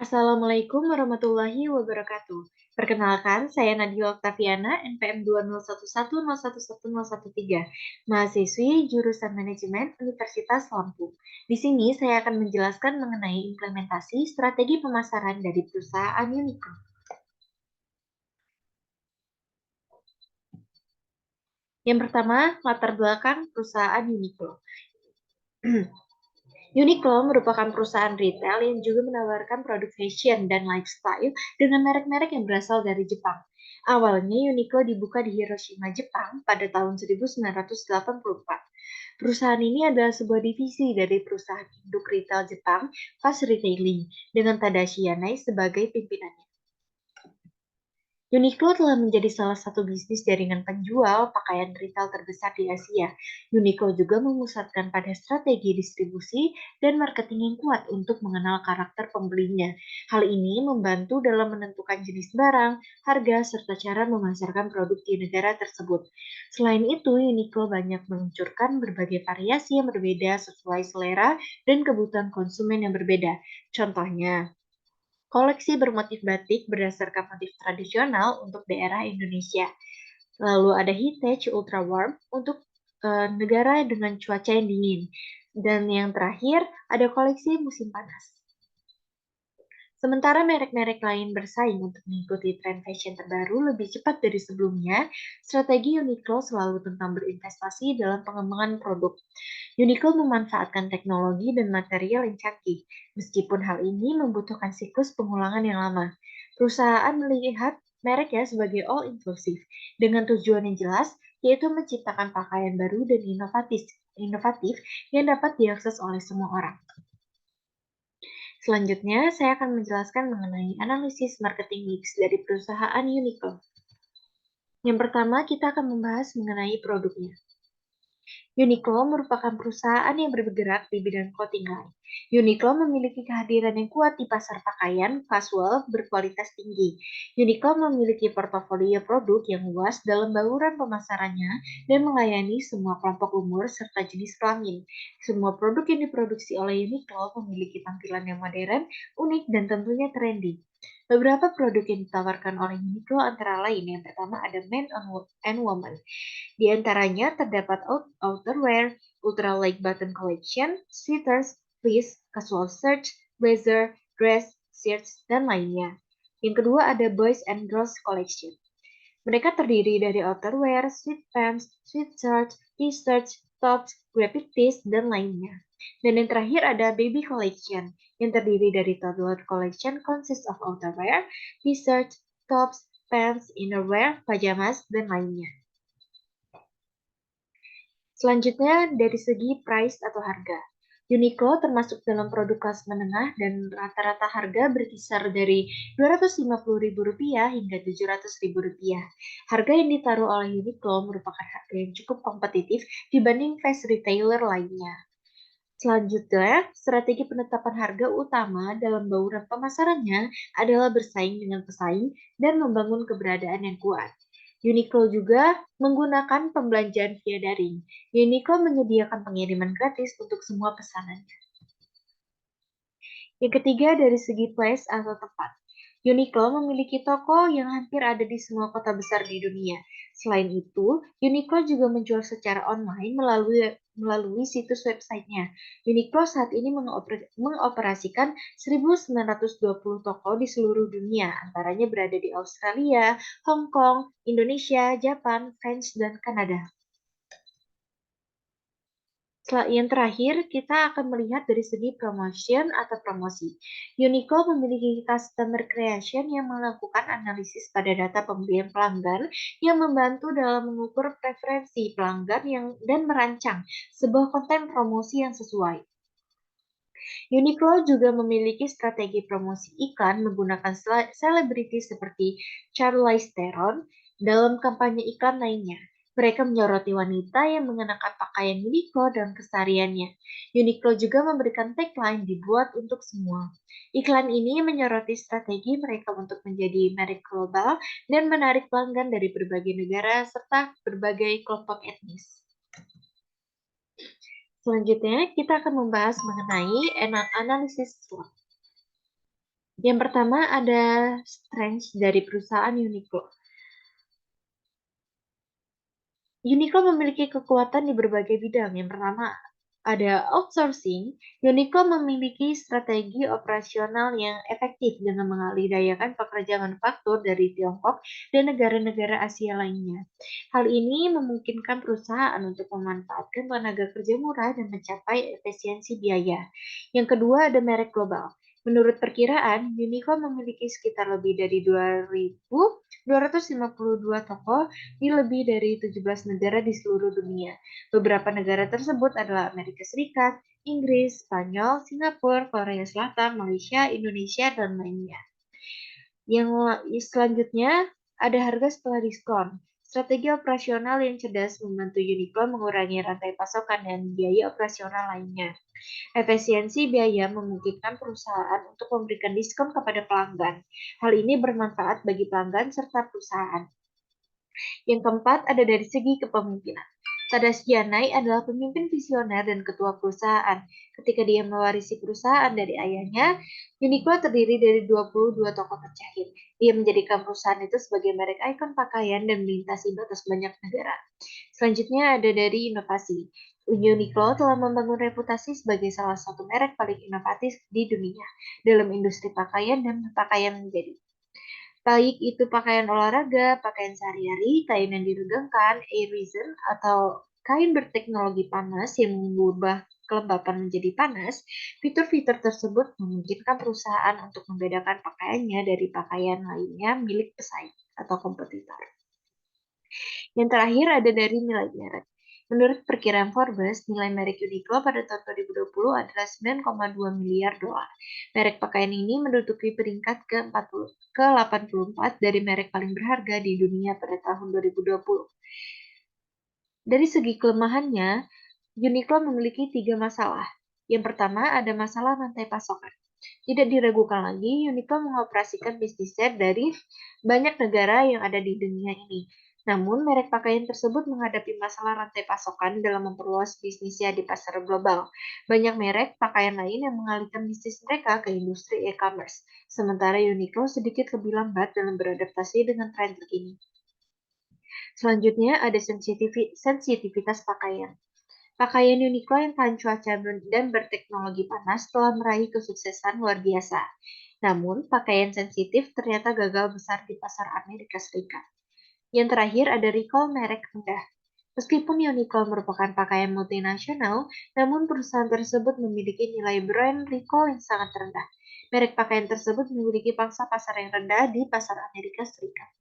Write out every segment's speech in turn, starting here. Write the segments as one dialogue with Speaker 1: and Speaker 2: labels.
Speaker 1: Assalamualaikum warahmatullahi wabarakatuh. Perkenalkan, saya Nadila Oktaviana, NPM 20110111013, mahasiswi jurusan Manajemen Universitas Lampung. Di sini saya akan menjelaskan mengenai implementasi strategi pemasaran dari perusahaan Uniqlo. Yang pertama, latar belakang perusahaan Uniqlo. Uniqlo merupakan perusahaan retail yang juga menawarkan produk fashion dan lifestyle dengan merek-merek yang berasal dari Jepang. Awalnya Uniqlo dibuka di Hiroshima, Jepang pada tahun 1984. Perusahaan ini adalah sebuah divisi dari perusahaan induk retail Jepang, Fast Retailing, dengan Tadashi Yanai sebagai pimpinannya. Uniqlo telah menjadi salah satu bisnis jaringan penjual pakaian retail terbesar di Asia. Uniqlo juga memusatkan pada strategi distribusi dan marketing yang kuat untuk mengenal karakter pembelinya. Hal ini membantu dalam menentukan jenis barang, harga, serta cara memasarkan produk di negara tersebut. Selain itu, Uniqlo banyak meluncurkan berbagai variasi yang berbeda sesuai selera dan kebutuhan konsumen yang berbeda. Contohnya, koleksi bermotif batik berdasarkan motif tradisional untuk daerah Indonesia. Lalu ada Heritage Ultra Warm untuk negara dengan cuaca yang dingin. Dan yang terakhir ada koleksi musim panas. Sementara merek-merek lain bersaing untuk mengikuti tren fashion terbaru lebih cepat dari sebelumnya, strategi Uniqlo selalu tentang berinvestasi dalam pengembangan produk. Uniqlo memanfaatkan teknologi dan material yang canggih, meskipun hal ini membutuhkan siklus pengulangan yang lama. Perusahaan melihat mereknya sebagai all-inclusive, dengan tujuan yang jelas, yaitu menciptakan pakaian baru dan inovatif yang dapat diakses oleh semua orang. Selanjutnya, saya akan menjelaskan mengenai analisis marketing mix dari perusahaan Uniqlo. Yang pertama, kita akan membahas mengenai produknya. Uniqlo merupakan perusahaan yang bergerak di bidang clothing line. Uniqlo memiliki kehadiran yang kuat di pasar pakaian casual berkualitas tinggi. Uniqlo memiliki portofolio produk yang luas dalam bauran pemasarannya dan melayani semua kelompok umur serta jenis kelamin. Semua produk yang diproduksi oleh Uniqlo memiliki tampilan yang modern, unik, dan tentunya trendy. Beberapa produk yang ditawarkan oleh Uniqlo antara lain yang pertama ada Men and Woman. Di antaranya terdapat outerwear, ultra light button collection, sweaters, fleece, casual shirt, blazer, dress, shirts, dan lainnya. Yang kedua ada Boys and Girls Collection. Mereka terdiri dari outerwear, sweatpants, sweatshirts, t-shirts, tops, graphic tees, dan lainnya. Dan yang terakhir ada Baby Collection, yang terdiri dari Toddler Collection consists of outerwear, t-shirts, tops, pants, innerwear, pajamas, dan lainnya. Selanjutnya, dari segi price atau harga. Uniqlo termasuk dalam produk kelas menengah dan rata-rata harga berkisar dari Rp250.000 hingga Rp700.000. Harga yang ditaruh oleh Uniqlo merupakan harga yang cukup kompetitif dibanding fast retailer lainnya. Selanjutnya, strategi penetapan harga utama dalam bauran pemasarannya adalah bersaing dengan pesaing dan membangun keberadaan yang kuat. Uniqlo juga menggunakan pembelanjaan via daring. Uniqlo menyediakan pengiriman gratis untuk semua pesanannya. Yang ketiga, dari segi place atau tempat. Uniqlo memiliki toko yang hampir ada di semua kota besar di dunia. Selain itu, Uniqlo juga menjual secara online melalui situs websitenya. Uniqlo saat ini mengoperasikan 1.920 toko di seluruh dunia, antaranya berada di Australia, Hong Kong, Indonesia, Jepang, France, dan Kanada. Yang terakhir, kita akan melihat dari segi promotion atau promosi. Uniqlo memiliki customer creation yang melakukan analisis pada data pembelian pelanggan yang membantu dalam mengukur preferensi pelanggan dan merancang sebuah konten promosi yang sesuai. Uniqlo juga memiliki strategi promosi iklan menggunakan selebriti seperti Charlize Theron dalam kampanye iklan lainnya. Mereka menyoroti wanita yang mengenakan pakaian Uniqlo dan kesehariannya. Uniqlo juga memberikan tagline dibuat untuk semua. Iklan ini menyoroti strategi mereka untuk menjadi merek global dan menarik pelanggan dari berbagai negara serta berbagai kelompok etnis. Selanjutnya, kita akan membahas mengenai analisis SWOT. Yang pertama ada strength dari perusahaan Uniqlo. Uniqlo memiliki kekuatan di berbagai bidang. Yang pertama, ada outsourcing. Uniqlo memiliki strategi operasional yang efektif dengan mengalihdayakan pekerja manufaktur dari Tiongkok dan negara-negara Asia lainnya. Hal ini memungkinkan perusahaan untuk memanfaatkan tenaga kerja murah dan mencapai efisiensi biaya. Yang kedua, ada merek global. Menurut perkiraan, Uniqlo memiliki sekitar lebih dari 2.252 toko di lebih dari 17 negara di seluruh dunia. Beberapa negara tersebut adalah Amerika Serikat, Inggris, Spanyol, Singapura, Korea Selatan, Malaysia, Indonesia, dan lainnya. Yang selanjutnya ada harga setelah diskon. Strategi operasional yang cerdas membantu Uniqlo mengurangi rantai pasokan dan biaya operasional lainnya. Efisiensi biaya memungkinkan perusahaan untuk memberikan diskon kepada pelanggan. Hal ini bermanfaat bagi pelanggan serta perusahaan. Yang keempat ada dari segi kepemimpinan. Tadashi Yanai adalah pemimpin visioner dan ketua perusahaan. Ketika dia mewarisi perusahaan dari ayahnya, Uniqlo terdiri dari 22 toko terjahit. Dia menjadikan perusahaan itu sebagai merek ikon pakaian dan melintasi batas banyak negara. Selanjutnya ada dari inovasi. Uniqlo telah membangun reputasi sebagai salah satu merek paling inovatif di dunia dalam industri pakaian dan pakaian menjadi. Baik itu pakaian olahraga, pakaian sehari-hari, kain yang diregangkan, air-resin, atau kain berteknologi panas yang mengubah kelembapan menjadi panas, fitur-fitur tersebut memungkinkan perusahaan untuk membedakan pakaiannya dari pakaian lainnya milik pesaing atau kompetitor. Yang terakhir ada dari nilai merek. Menurut perkiraan Forbes, nilai merek Uniqlo pada tahun 2020 adalah 9,2 miliar dolar. Merek pakaian ini menduduki peringkat ke-84 dari merek paling berharga di dunia pada tahun 2020. Dari segi kelemahannya, Uniqlo memiliki 3 masalah. Yang pertama ada masalah rantai pasokan. Tidak diragukan lagi, Uniqlo mengoperasikan bisnisnya dari banyak negara yang ada di dunia ini. Namun, merek pakaian tersebut menghadapi masalah rantai pasokan dalam memperluas bisnisnya di pasar global. Banyak merek pakaian lain yang mengalihkan bisnis mereka ke industri e-commerce, sementara Uniqlo sedikit lebih lambat dalam beradaptasi dengan tren terkini. Selanjutnya ada sensitivitas pakaian. Pakaian Uniqlo yang tahan cuaca dan berteknologi panas telah meraih kesuksesan luar biasa. Namun, pakaian sensitif ternyata gagal besar di pasar Amerika Serikat. Yang terakhir ada recall merek rendah. Meskipun Uniqlo merupakan pakaian multinasional, namun perusahaan tersebut memiliki nilai brand recall yang sangat rendah. Merek pakaian tersebut memiliki pangsa pasar yang rendah di pasar Amerika Serikat.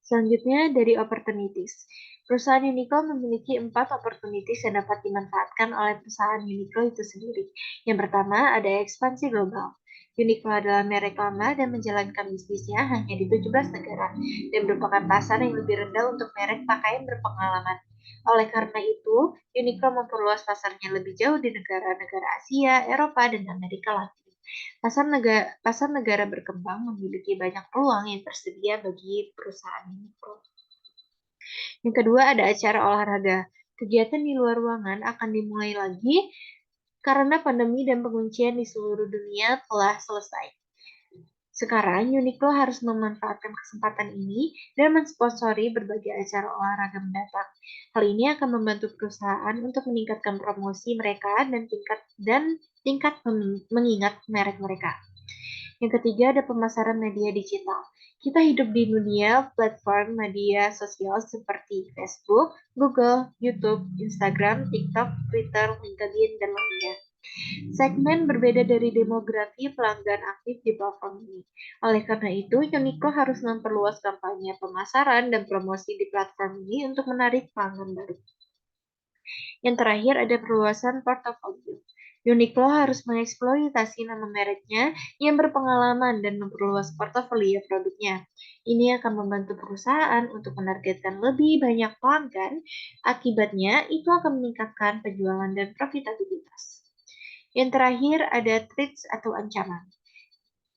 Speaker 1: Selanjutnya dari opportunities. Perusahaan Uniqlo memiliki 4 opportunities yang dapat dimanfaatkan oleh perusahaan Uniqlo itu sendiri. Yang pertama ada ekspansi global. Uniqlo adalah merek lama dan menjalankan bisnisnya hanya di 17 negara dan merupakan pasar yang lebih rendah untuk merek pakaian berpengalaman. Oleh karena itu, Uniqlo memperluas pasarnya lebih jauh di negara-negara Asia, Eropa, dan Amerika Latin. Pasar negara berkembang memiliki banyak peluang yang tersedia bagi perusahaan Uniqlo. Yang kedua ada acara olahraga. Kegiatan di luar ruangan akan dimulai lagi karena pandemi dan penguncian di seluruh dunia telah selesai. Sekarang, Uniqlo harus memanfaatkan kesempatan ini dan mensponsori berbagai acara olahraga mendatang. Hal ini akan membantu perusahaan untuk meningkatkan promosi mereka dan tingkat mengingat merek mereka. Yang ketiga ada pemasaran media digital. Kita hidup di dunia platform media sosial seperti Facebook, Google, YouTube, Instagram, TikTok, Twitter, LinkedIn, dan lainnya. Segmen berbeda dari demografi pelanggan aktif di platform ini. Oleh karena itu, Uniqlo harus memperluas kampanye pemasaran dan promosi di platform ini untuk menarik pelanggan baru. Yang terakhir ada perluasan portofolio. Uniqlo harus mengeksploitasi nama mereknya yang berpengalaman dan memperluas portofolio produknya. Ini akan membantu perusahaan untuk menargetkan lebih banyak pelanggan. Akibatnya, itu akan meningkatkan penjualan dan profitabilitas. Yang terakhir ada threats atau ancaman.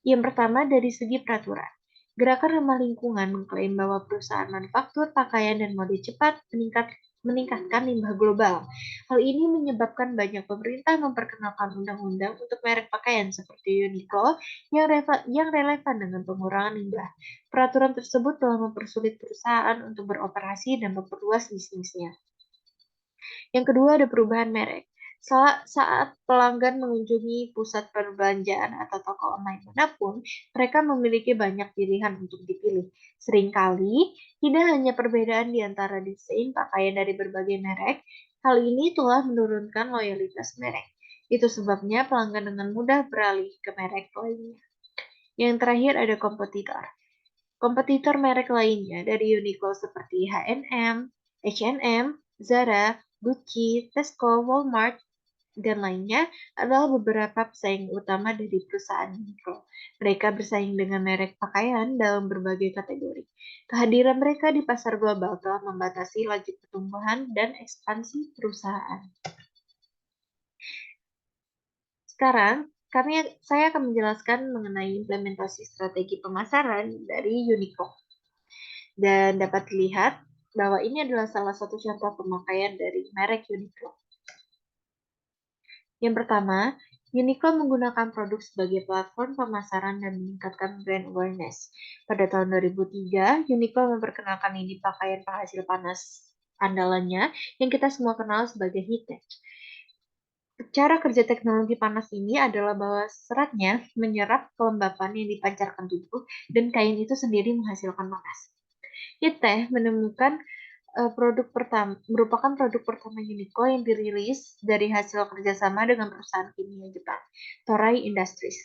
Speaker 1: Yang pertama dari segi peraturan. Gerakan ramah lingkungan mengklaim bahwa perusahaan manufaktur, pakaian, dan mode cepat meningkatkan limbah global. Hal ini menyebabkan banyak pemerintah memperkenalkan undang-undang untuk merek pakaian seperti Uniqlo yang relevan dengan pengurangan limbah. Peraturan tersebut telah mempersulit perusahaan untuk beroperasi dan memperluas bisnisnya. Yang kedua ada perubahan merek. Saat pelanggan mengunjungi pusat perbelanjaan atau toko online manapun, mereka memiliki banyak pilihan untuk dipilih. Seringkali, tidak hanya perbedaan di antara desain pakaian dari berbagai merek, hal ini telah menurunkan loyalitas merek. Itu sebabnya pelanggan dengan mudah beralih ke merek lainnya. Yang terakhir ada kompetitor. Kompetitor merek lainnya dari Uniqlo seperti H&M, H&M, Zara, Gucci, Tesco, Walmart, dan lainnya adalah beberapa pesaing utama dari perusahaan Uniqlo. Mereka bersaing dengan merek pakaian dalam berbagai kategori. Kehadiran mereka di pasar global telah membatasi laju pertumbuhan dan ekspansi perusahaan. Sekarang, saya akan menjelaskan mengenai implementasi strategi pemasaran dari Uniqlo. Dan dapat dilihat bahwa ini adalah salah satu contoh pemakaian dari merek Uniqlo. Yang pertama, Uniqlo menggunakan produk sebagai platform pemasaran dan meningkatkan brand awareness. Pada tahun 2003, Uniqlo memperkenalkan ini pakaian penghasil panas andalannya yang kita semua kenal sebagai heat-tech. Cara kerja teknologi panas ini adalah bahwa seratnya menyerap kelembapan yang dipancarkan tubuh dan kain itu sendiri menghasilkan panas. Heat-tech merupakan produk pertama Uniqlo yang dirilis dari hasil kerjasama dengan perusahaan kimia Jepang, Toray Industries.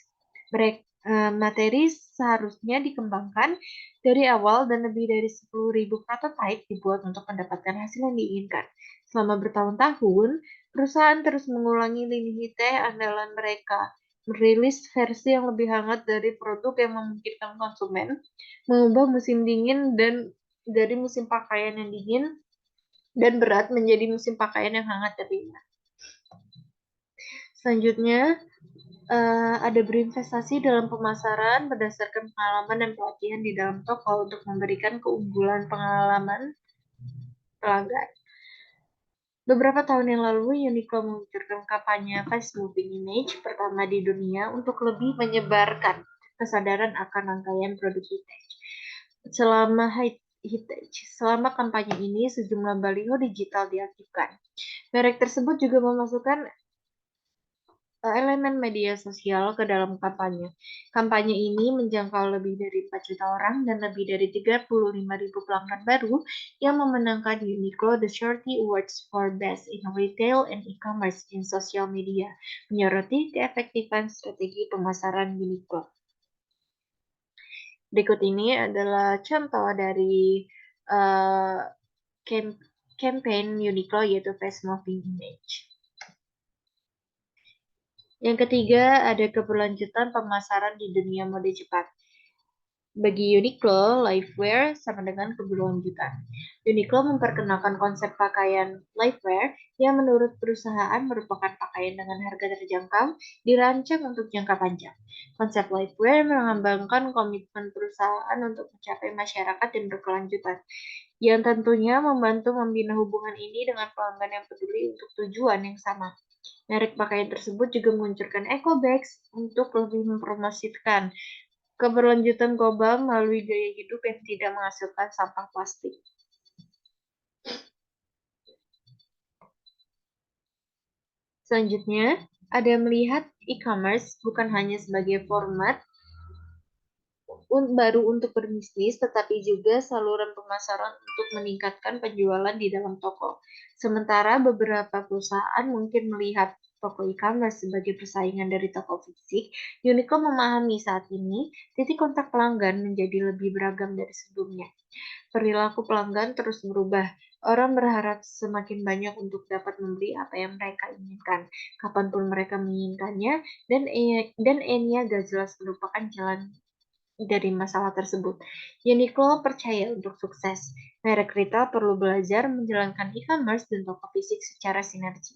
Speaker 1: Materi seharusnya dikembangkan dari awal dan lebih dari 10.000 prototipe dibuat untuk mendapatkan hasil yang diinginkan. Selama bertahun-tahun, perusahaan terus mengulangi lini heat-tech andalan mereka, merilis versi yang lebih hangat dari produk yang memungkinkan konsumen, mengubah musim dingin dan dari musim pakaian yang dingin dan berat menjadi musim pakaian yang hangat dan ringan. Selanjutnya, ada berinvestasi dalam pemasaran berdasarkan pengalaman dan pelatihan di dalam toko untuk memberikan keunggulan pengalaman pelanggan. Beberapa tahun yang lalu, Uniqlo meluncurkan kampanye Fast Moving Image pertama di dunia untuk lebih menyebarkan kesadaran akan rangkaian produk heat-tech. Selama kampanye ini, sejumlah baliho digital diaktifkan. Merek tersebut juga memasukkan elemen media sosial ke dalam kampanye. Kampanye ini menjangkau lebih dari 4 juta orang dan lebih dari 35.000 pelanggan baru yang memenangkan Uniqlo The Shorty Awards for Best in Retail and E-commerce in Social Media, menyoroti keefektifan strategi pemasaran Uniqlo. Berikut ini adalah contoh dari campaign Uniqlo yaitu Fast Moving Image. Yang ketiga, ada keberlanjutan pemasaran di dunia mode cepat. Bagi Uniqlo, Lifewear sama dengan keberlanjutan. Uniqlo memperkenalkan konsep pakaian Lifewear yang menurut perusahaan merupakan pakaian dengan harga terjangkau, dirancang untuk jangka panjang. Konsep Lifewear melambangkan komitmen perusahaan untuk mencapai masyarakat yang berkelanjutan, yang tentunya membantu membina hubungan ini dengan pelanggan yang peduli untuk tujuan yang sama. Merek pakaian tersebut juga meluncurkan eco bags untuk lebih mempromosikan keberlanjutan global melalui gaya hidup yang tidak menghasilkan sampah plastik. Selanjutnya, ada melihat e-commerce bukan hanya sebagai format baru untuk berbisnis, tetapi juga saluran pemasaran untuk meningkatkan penjualan di dalam toko. Sementara beberapa perusahaan mungkin melihat toko e-commerce sebagai persaingan dari toko fisik, Uniqlo memahami saat ini titik kontak pelanggan menjadi lebih beragam dari sebelumnya. Perilaku pelanggan terus berubah. Orang berharap semakin banyak untuk dapat membeli apa yang mereka inginkan, kapanpun mereka menginginkannya, dan Enya gak jelas merupakan jalan dari masalah tersebut. Uniqlo percaya untuk sukses, merek retail perlu belajar menjalankan e-commerce dan toko fisik secara sinergi.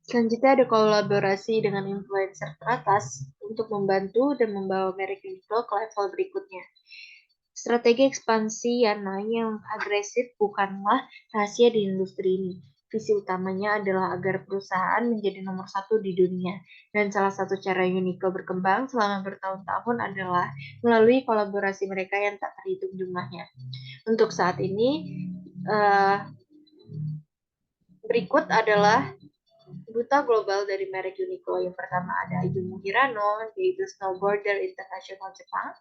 Speaker 1: Selanjutnya ada kolaborasi dengan influencer teratas untuk membantu dan membawa merek Uniqlo ke level berikutnya. Strategi ekspansi yang agresif bukanlah rahasia di industri ini. Visi utamanya adalah agar perusahaan menjadi nomor satu di dunia. Dan salah satu cara Uniqlo berkembang selama bertahun-tahun adalah melalui kolaborasi mereka yang tak terhitung jumlahnya. Untuk saat ini, uh, berikut adalah duta global dari merek Uniqlo. Yang pertama ada Ayumu Hirano, yaitu snowboarder internasional Jepang.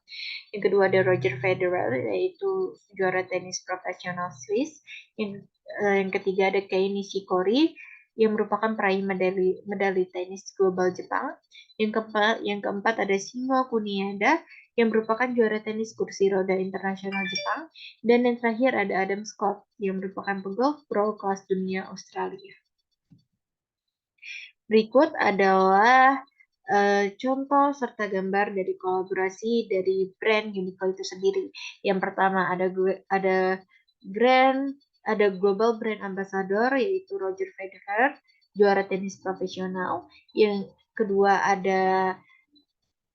Speaker 1: Yang kedua ada Roger Federer, yaitu juara tenis profesional Swiss. Yang ketiga ada Kei Nishikori, yang merupakan peraih medali tenis global Jepang. Yang keempat ada Shingo Kunieda, yang merupakan juara tenis kursi roda internasional Jepang. Dan yang terakhir ada Adam Scott, yang merupakan pegolf pro kelas dunia Australia. Berikut adalah contoh serta gambar dari kolaborasi dari brand Uniqlo itu sendiri. Yang pertama brand ada global brand ambassador, yaitu Roger Federer, juara tenis profesional. Yang kedua ada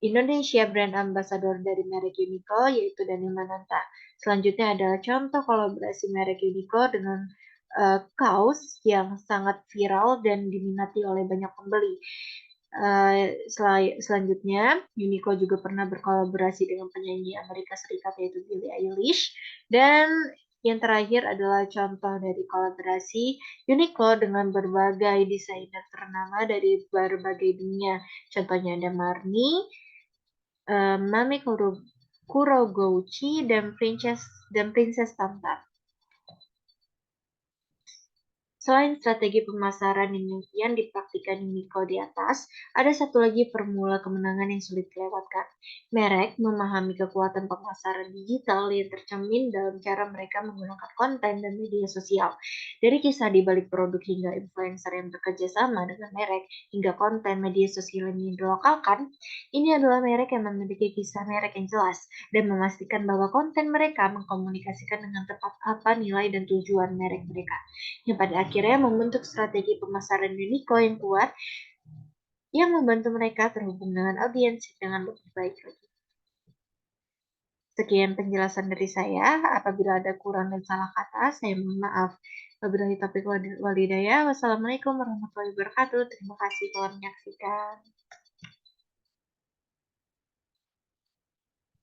Speaker 1: Indonesia brand ambassador dari merek Uniqlo, yaitu Dani Mananta. Selanjutnya adalah contoh kolaborasi merek Uniqlo dengan kaos yang sangat viral dan diminati oleh banyak pembeli. Selanjutnya, Uniqlo juga pernah berkolaborasi dengan penyanyi Amerika Serikat, yaitu Billie Eilish. Dan yang terakhir adalah contoh dari kolaborasi Uniqlo dengan berbagai desainer ternama dari berbagai dunia. Contohnya ada Marni, Mami Kurogouchi, dan Princess Tamtam. Selain strategi pemasaran yang dipraktikkan Uniqlo di atas, ada satu lagi formula kemenangan yang sulit dilewatkan. Merek memahami kekuatan pemasaran digital yang tercermin dalam cara mereka menggunakan konten dan media sosial. Dari kisah di balik produk hingga influencer yang bekerja sama dengan merek, hingga konten media sosial yang dilokalkan, ini adalah merek yang memiliki kisah merek yang jelas dan memastikan bahwa konten mereka mengkomunikasikan dengan tepat apa nilai dan tujuan merek mereka, yang pada akhirnya membentuk strategi pemasaran Uniqlo yang kuat yang membantu mereka terhubung dengan audiens dengan lebih baik lagi. Sekian penjelasan dari saya. Apabila ada kurang dan salah kata, saya mohon maaf. Wabillahi taufiq walhidayah. Wassalamualaikum warahmatullahi wabarakatuh. Terima kasih telah menyaksikan.